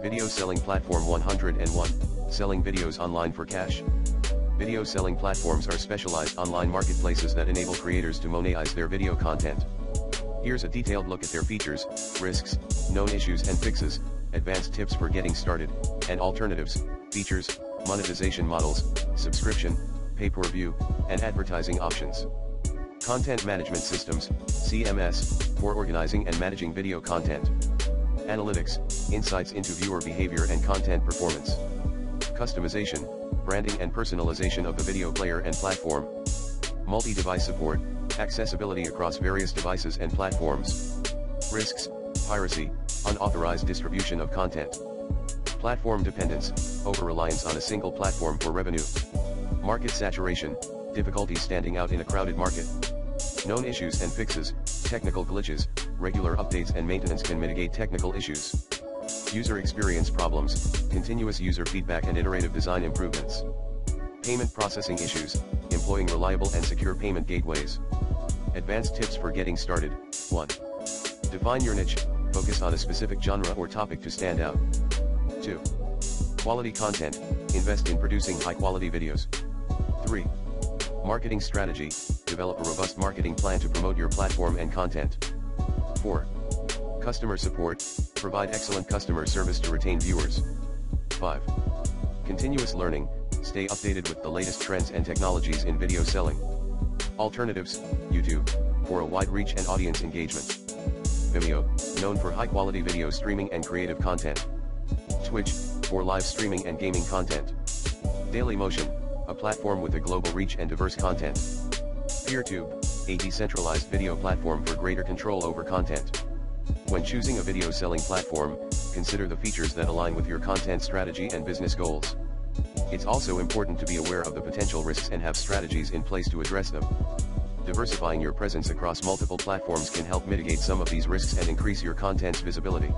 Video selling platform 101, selling videos online for cash. Video selling platforms are specialized online marketplaces that enable creators to monetize their video content. Here's a detailed look at their features, risks, known issues and fixes, advanced tips for getting started, and alternatives, features, monetization models, subscription, pay-per-view, and advertising options. Content Management Systems, CMS, for organizing and managing video content. Analytics, insights into viewer behavior and content performance. Customization, branding and personalization of the video player and platform. Multi-device support, accessibility across various devices and platforms. Risks, piracy, unauthorized distribution of content. Platform dependence, over-reliance on a single platform for revenue. Market saturation, difficulty standing out in a crowded market. Known issues and fixes, technical glitches, regular updates and maintenance can mitigate technical issues. User experience problems, continuous user feedback and iterative design improvements. Payment processing issues, employing reliable and secure payment gateways. Advanced tips for getting started. 1. Define your niche, focus on a specific genre or topic to stand out. 2. Quality content, invest in producing high-quality videos. 3. Marketing strategy, develop a robust marketing plan to promote your platform and content. 4. Customer support, provide excellent customer service to retain viewers. 5. Continuous learning, stay updated with the latest trends and technologies in video selling. Alternatives, YouTube, for a wide reach and audience engagement. Vimeo, known for high-quality video streaming and creative content. Twitch, for live streaming and gaming content. Dailymotion, a platform with a global reach and diverse content. PeerTube, a decentralized video platform for greater control over content. When choosing a video selling platform, consider the features that align with your content strategy and business goals. It's also important to be aware of the potential risks and have strategies in place to address them. Diversifying your presence across multiple platforms can help mitigate some of these risks and increase your content's visibility.